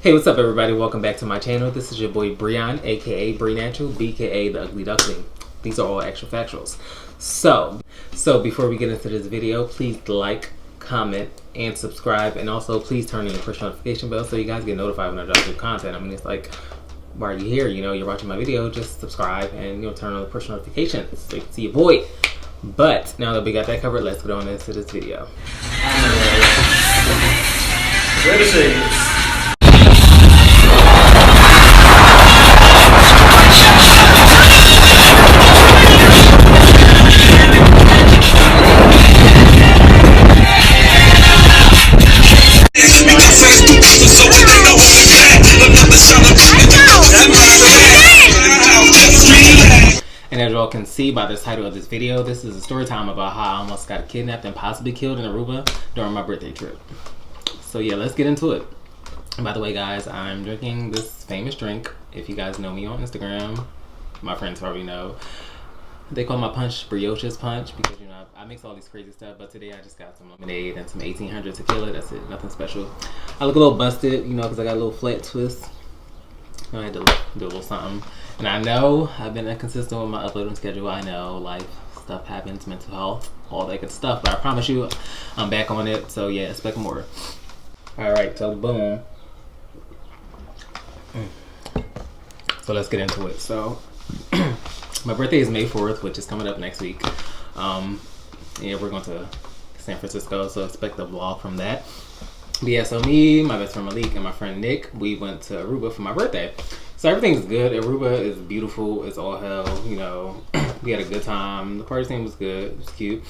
Hey, what's up everybody? Welcome back to my channel. This is your boy Breon, aka Bree Natural, BKA the Ugly Duckling. These are all actual factuals. So before we get into this video, please like, comment, and subscribe, and also please turn on the push notification bell so you guys get notified when I drop new content. I mean, it's like, why are you here? You know, you're watching my video, just subscribe and turn on the push notifications so you can see your boy. But now that we got that covered, let's get on into this video. Where to see? And as you all can see by the title of this video, this is a story time about how I almost got kidnapped and possibly killed in Aruba during my birthday trip. So yeah, let's get into it. And by the way guys, I'm drinking this famous drink. If you guys know me on Instagram, my friends probably know. They call my punch Brioche's Punch because, you know, I mix all these crazy stuff, but today I just got some lemonade and some 1800 tequila. That's it, nothing special. I look a little busted, you know, because I got a little flat twist. I had to do a little something. And I know I've been inconsistent with my uploading schedule. I know life stuff happens, mental health, all that good stuff. But I promise you, I'm back on it. So yeah, expect more. Alright, so boom. So let's get into it. So my birthday is May 4th, which is coming up next week. Yeah, we're going to San Francisco, so expect a vlog from that. But yeah, so me, my best friend Malik, and my friend Nick, we went to Aruba for my birthday. So everything's good. Aruba is beautiful. It's all hell, you know. We had a good time. The party scene was good. It was cute.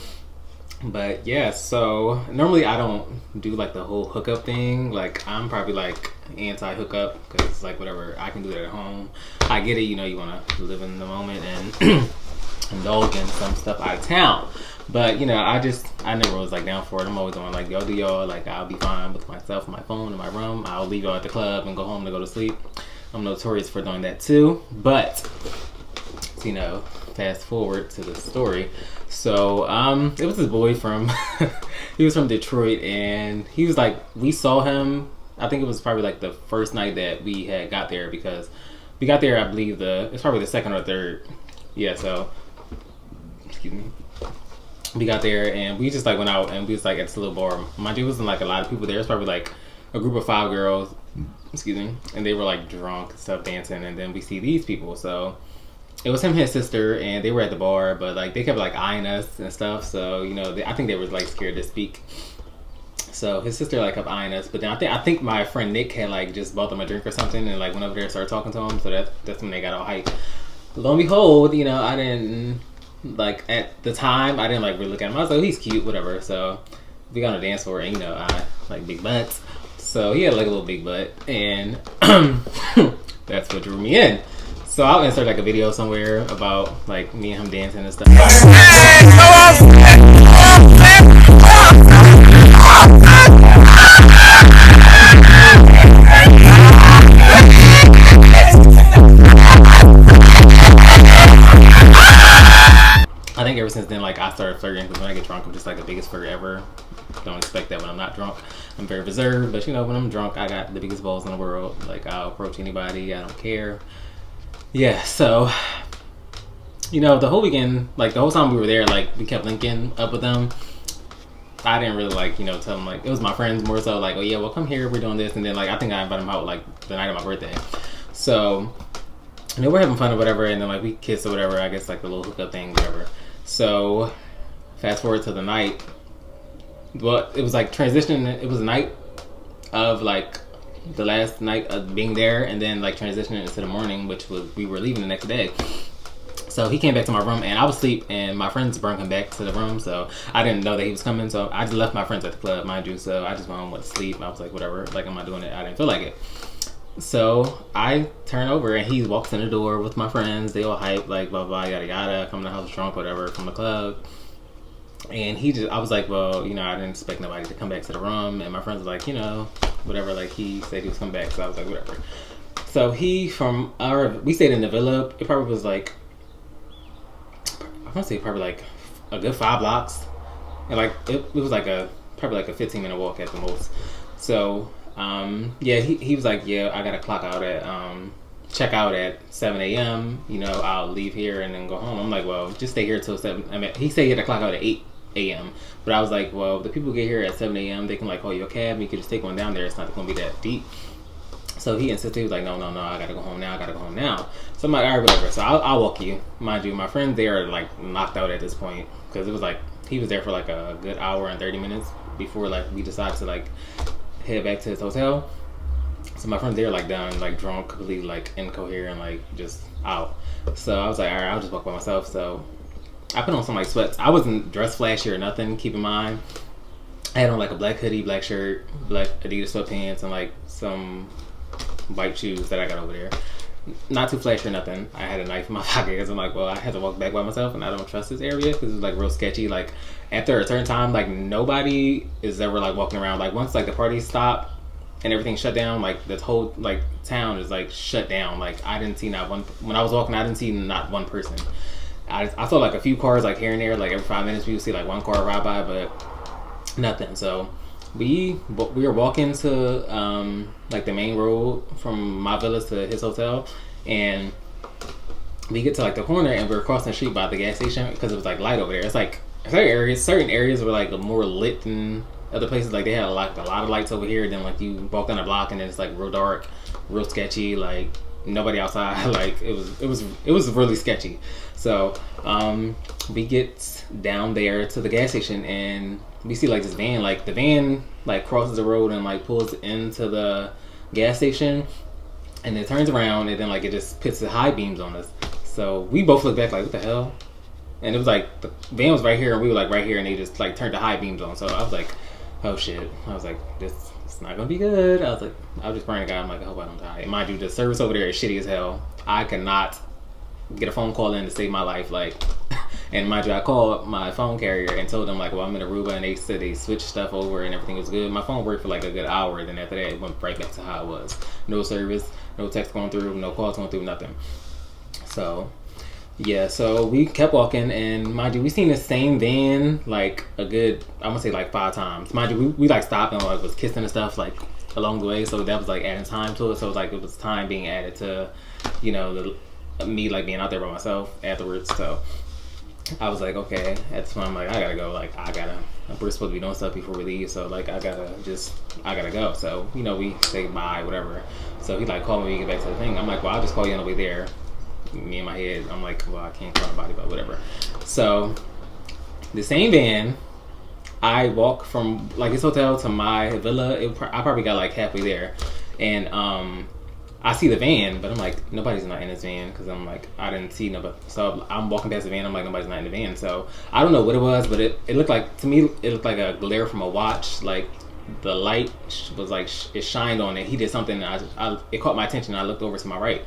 But yeah, so normally I don't do like the whole hookup thing. Like I'm probably like anti-hookup because it's like whatever, I can do it at home. I get it, you know, you want to live in the moment and indulge in some stuff out of town. But you know, I never was like down for it. I'm always on like, y'all do y'all. Like I'll be fine with myself, my phone, in my room. I'll leave y'all at the club and go home to go to sleep. I'm notorious for doing that too. But you know, fast forward to the story. So it was this boy from he was from Detroit, and he was like, we saw him, I think it was probably like the first night that we had got there, because we got there, I believe it's probably the second or third. Yeah, so excuse me. We got there and we just like went out and we was like at this little bar. Mind you, it wasn't like a lot of people there. It was probably like a group of 5 girls, excuse me, and they were like drunk and stuff, dancing, and then we see these people. So it was him and his sister, and they were at the bar, but like they kept like eyeing us and stuff. So you know, I think they were like scared to speak. So his sister like kept eyeing us, but then I think my friend Nick had like just bought them a drink or something and like went over there and started talking to him. So that's when they got all hyped. Lo and behold, you know, I didn't like at the time I didn't like really look at him. I was like, oh, he's cute, whatever. So we got on the dance floor, and you know, I like big butts. So he had like a little big butt, and that's what drew me in. So I'll insert like a video somewhere about like me and him dancing and stuff. I think ever since then, like I started flirting, because when I get drunk, I'm just like the biggest flirt ever. Don't expect that when I'm not drunk. I'm very reserved, but you know, when I'm drunk, I got the biggest balls in the world. Like I'll approach anybody, I don't care. Yeah, so you know, the whole weekend, like the whole time we were there, like we kept linking up with them. I didn't really like, you know, tell them, like it was my friends more so like, oh yeah, well come here, we're doing this, and then like I think I invited them out like the night of my birthday. So you know, we're having fun or whatever, and then like we kissed or whatever, I guess like the little hookup thing, whatever. So fast forward to the night. Well, it was like transitioning. It was a night of like the last night of being there, and then like transitioning into the morning, which was we were leaving the next day. So he came back to my room, and I was asleep, and my friends brought him back to the room. So I didn't know that he was coming, so I just left my friends at the club, mind you. So I just went home, went to sleep. I was like, whatever, like I'm not doing it. I didn't feel like it. So I turn over, and he walks in the door with my friends. They all hype, like blah blah yada yada, come to the house drunk, whatever, from the club. And I was like, well, you know, I didn't expect nobody to come back to the room. And my friends were like, you know, whatever, like he said he was coming back. So I was like, whatever. So we stayed in the villa. It probably was like, I want to say probably like a good 5 blocks. And like, it was like probably like a 15-minute walk at the most. So Yeah, he was like, yeah, I gotta clock out at check out at 7 a.m. You know, I'll leave here and then go home. I'm like, well, just stay here till 7. I mean, he said he had to clock out at 8 a.m. But I was like, well, the people get here at 7 a.m. They can like call you a cab. You could just take one down there. It's not gonna be that deep. So he insisted. He was like, no, I gotta go home now. So I'm like, all right, whatever. So I'll walk you. Mind you, my friends, they are like knocked out at this point because it was like he was there for like a good hour and 30 minutes before like we decided to like head back to his hotel. So my friends, they're like done, like drunk, completely like incoherent, like just out. So I was like, all right, I'll just walk by myself. So I put on some like sweats. I wasn't dressed flashy or nothing. Keep in mind, I had on like a black hoodie, black shirt, black Adidas sweatpants, and like some white shoes that I got over there. Not too flashy or nothing. I had a knife in my pocket because I'm like, well, I had to walk back by myself and I don't trust this area because it's like real sketchy. Like after a certain time, like nobody is ever like walking around. Like once like the party stopped and everything shut down, like this whole like town is like shut down. Like I didn't see not one, when I was walking, I didn't see not one person. I saw like a few cars like here and there, like every 5 minutes we would see like one car ride by, but nothing. So we were walking to like the main road from my villa to his hotel, and we get to like the corner and we're crossing the street by the gas station because it was like light over there. It's like certain areas were like more lit than other places. Like they had like a lot of lights over here. Then like you walk down the block and then it's like real dark, real sketchy. Like nobody outside. Like it was really sketchy. So we get down there to the gas station and we see like this van. Like the van like crosses the road and like pulls into the gas station, and it turns around and then like it just puts the high beams on us. So we both look back like, what the hell? And it was like the van was right here and we were like right here, and they just like turned the high beams on. So I was like, oh shit. I was like, it's not gonna be good. I was just praying to God. I'm like, I hope I don't die. And mind you, the service over there is shitty as hell. I cannot get a phone call in to save my life. Like, and mind you, I called my phone carrier and told them like, well, I'm in Aruba, and they said they switched stuff over and everything was good. My phone worked for like a good hour, then after that it went right back to how it was. No service, no text going through, no calls going through, nothing. So yeah, so we kept walking, and mind you, we seen the same van like a good, I'm gonna say like 5 times. Mind you, we like stopped and like was kissing and stuff like along the way, so that was like adding time to it. So it was like it was time being added to, you know, me like being out there by myself afterwards. So I was like, okay, at this point I'm like, I gotta go. Like we're supposed to be doing stuff before we leave, so like I gotta go. So, you know, we say bye, whatever. So he like called me when we get back to the thing. I'm like, well, I'll just call you on the way there. Me in my head, I'm like, well, I can't call nobody, but whatever. So the same van, I walk from like his hotel to my villa. I probably got like halfway there, and I see the van, but I'm like, nobody's not in this van, because I'm like, I didn't see nobody. So I'm walking past the van, I'm like, nobody's not in the van. So I don't know what it was, but it looked like, to me, it looked like a glare from a watch. Like the light was like, it shined on it. He did something, it caught my attention. I looked over to my right,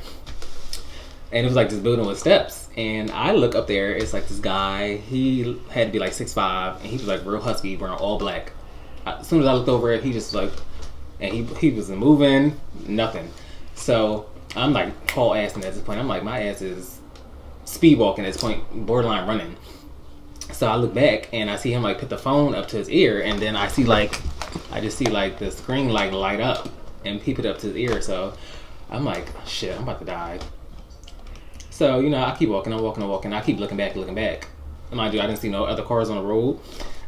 and it was like this building with steps. And I look up there, it's like this guy, he had to be like 6'5", and he was like real husky, wearing all black. As soon as I looked over, he just like, and he wasn't moving, nothing. So I'm like haul assing at this point. I'm like, my ass is speed walking at this point, borderline running. So I look back and I see him like put the phone up to his ear, and then I just see like the screen like light up and peep it up to his ear. So I'm like, shit, I'm about to die. So, you know, I keep walking, I'm walking. I keep looking back. Mind you, I didn't see no other cars on the road.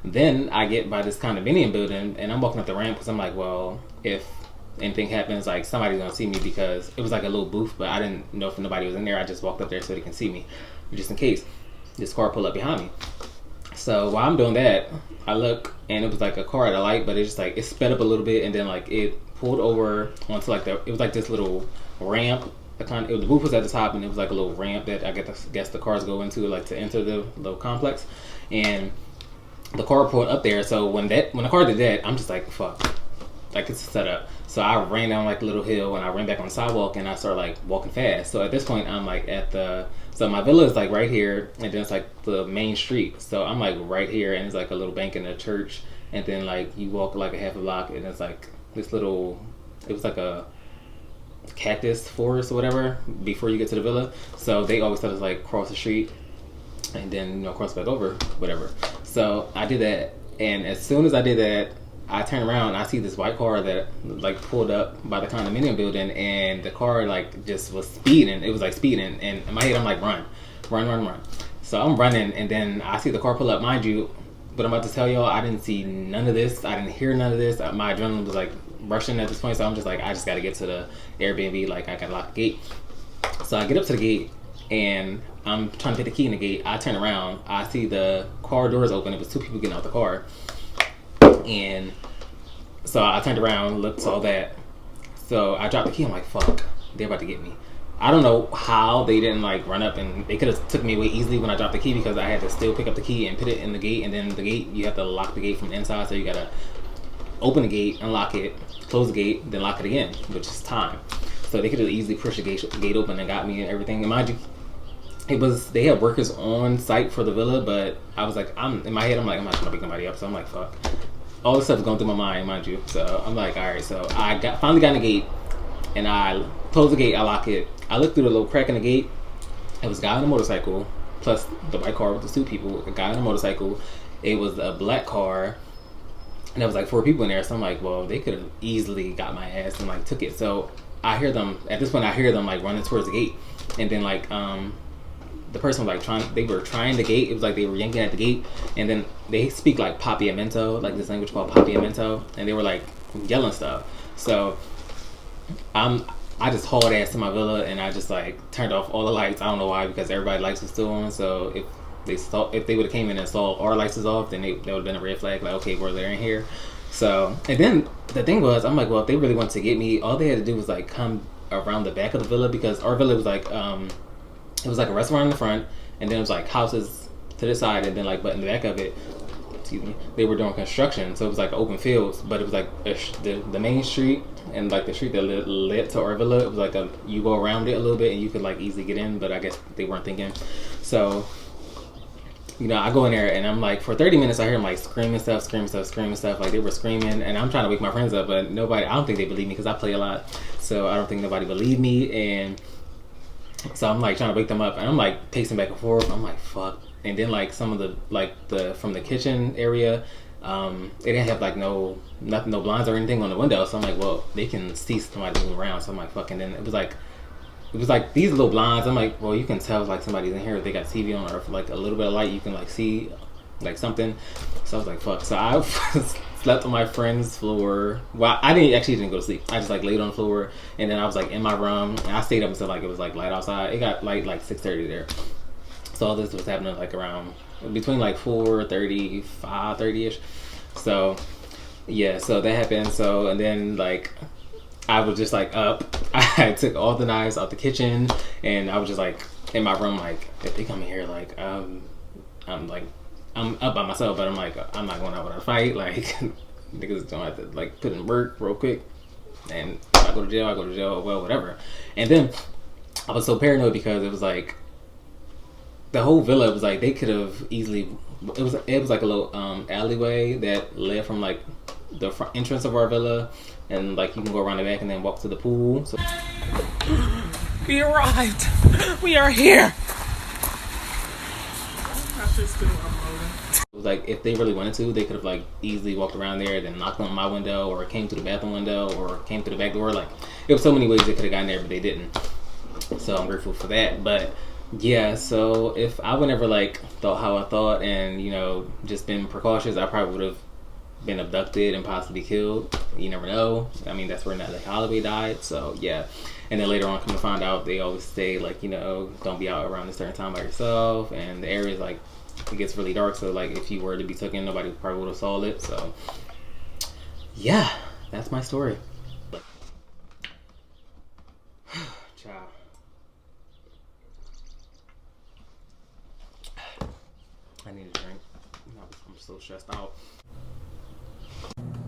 Then I get by this condominium building, and I'm walking up the ramp because I'm like, well, if anything happens, like somebody's gonna see me, because it was like a little booth, but I didn't know if nobody was in there. I just walked up there so they can see me, just in case this car pull up behind me. So while I'm doing that, I look, and it was like a car at a light, but it just like, it sped up a little bit, and then like it pulled over onto like it was like this little ramp. The booth was at the top, and it was like a little ramp that I guess the cars go into, like to enter the little complex. And the car pulled up there. So when the car did that, I'm just like, fuck, like it's set up. So I ran down like a little hill, and I ran back on the sidewalk, and I started like walking fast. So at this point, I'm like so my villa is like right here, and then it's like the main street. So I'm like right here, and it's like a little bank and a church, and then like you walk like a half a block, and it's like this little, it was like a cactus forest or whatever before you get to the villa. So they always tell us like cross the street and then, you know, cross back over, whatever. So I did that, and as soon as I did that, I turn around and I see this white car that like pulled up by the condominium building, and the car like just was speeding. It was like speeding, and in my head I'm like, run. So I'm running, and then I see the car pull up. Mind you, what I'm about to tell y'all, I didn't see none of this. I didn't hear none of this. My adrenaline was like rushing at this point, so I'm just like, I just got to get to the Airbnb. Like, I got to lock the gate. So I get up to the gate, and I'm trying to put the key in the gate. I turn around. I see the car doors open. It was two people getting out the car. And so I turned around, looked, saw that. So I dropped the key. I'm like, fuck, they're about to get me. I don't know how they didn't like run up, and they could have took me away easily when I dropped the key, because I had to still pick up the key and put it in the gate. And then the gate, you have to lock the gate from the inside. So you got to open the gate, unlock it, close the gate, then lock it again, which is time. So they could have easily pushed the gate open and got me and everything. And mind you, they had workers on site for the villa, but I was like, in my head, I'm like, I'm not trying to wake nobody up. So I'm like, fuck. All this stuff is going through my mind, mind you. So I'm like, all right. So I finally got in the gate, and I close the gate, I lock it. I look through the little crack in the gate. It was a guy on a motorcycle, plus the white car with the two people. A guy on a motorcycle. It was a black car, and there was like 4 people in there. So I'm like, well, they could have easily got my ass and like took it. So I hear them at this point. I hear them like running towards the gate, and then like the person was like they were trying the gate. It was like they were yanking at the gate, and then they speak like papiamento, like this language called papiamento, and they were like yelling stuff. So I just hauled ass to my villa, and I just like turned off all the lights. I don't know why, because everybody's lights was still on. So if they would have came in and saw our lights was off, then that would have been a red flag. Like, okay, well, they're in here. So, and then the thing was, I'm like, well, if they really wanted to get me, all they had to do was like come around the back of the villa, because our villa was like it was like a restaurant in the front, and then it was like houses to the side, and then like, but in the back of it, excuse me, they were doing construction, so it was like open fields, but it was like the main street, and like the street that led to our villa, it was like you go around it a little bit and you could like easily get in, but I guess they weren't thinking. So, you know, I go in there, and I'm like, for 30 minutes I hear them like screaming stuff, like they were screaming, and I'm trying to wake my friends up, but nobody, I don't think they believe me, because I play a lot, so I don't think nobody believed me. And so I'm like trying to wake them up, and I'm like pacing back and forth. I'm like, fuck. And then like some of the from the kitchen area, it didn't have like no blinds or anything on the window. So I'm like, well, they can see somebody moving around. So I'm like, fuck. And then it was like these little blinds. I'm like, well, you can tell if like somebody's in here, if they got TV on, or if like a little bit of light, you can like see like something. So I was like, fuck. So I slept on my friend's floor. Well, I didn't go to sleep. I just like laid on the floor, and then I was like in my room, and I stayed up until like it was like light outside. It got light like 6:30 there. So all this was happening like around between like 4:30, 5:30ish. So yeah, so that happened. So, and then like I was just like up. I took all the knives out the kitchen, and I was just like in my room, like, if they come in here, like I'm up by myself, but I'm like, I'm not going out without a fight. Like, niggas don't have to like put in work real quick, and if I go to jail, well, whatever. And then I was so paranoid, because it was like the whole villa was like, they could have easily, it was like a little alleyway that led from like the front entrance of our villa, and like you can go around the back and then walk to the pool. So we arrived. We are here. it was like, if they really wanted to, they could have like easily walked around there, then knocked on my window, or came to the bathroom window, or came through the back door. Like, there was so many ways they could have gotten there, but they didn't. So I'm grateful for that. But yeah, so if I would never like thought how I thought, and you know, just been precautious, I probably would have been abducted and possibly killed. You never know. I mean, that's where Natalie Holloway died. So yeah. And then later on, come to find out, they always say like, you know, don't be out around a certain time by yourself, and the area is like, it gets really dark, so like if you were to be taken, nobody probably would have saw it. So yeah, that's my story. Ciao. I need a drink. I'm so stressed out.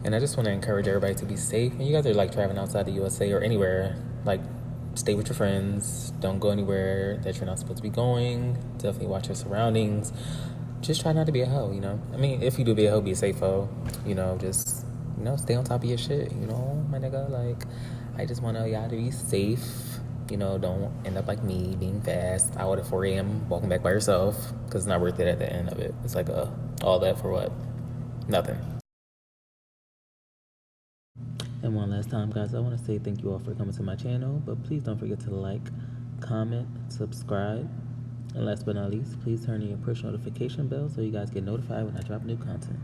And I just want to encourage everybody to be safe. And you guys are like traveling outside the USA or anywhere, like stay with your friends. Don't go anywhere that you're not supposed to be going. Definitely watch your surroundings. Just try not to be a hoe, you know. I mean, if you do be a hoe, be a safe hoe. You know, just, you know, stay on top of your shit, you know, my nigga. Like, I just want y'all to be safe. You know, don't end up like me, being fast, out at 4 a.m., walking back by yourself, because it's not worth it at the end of it. It's like all that for what? Nothing. last time, guys, I want to say thank you all for coming to my channel, but please don't forget to like, comment, subscribe, and last but not least, please turn on your push notification bell so you guys get notified when I drop new content.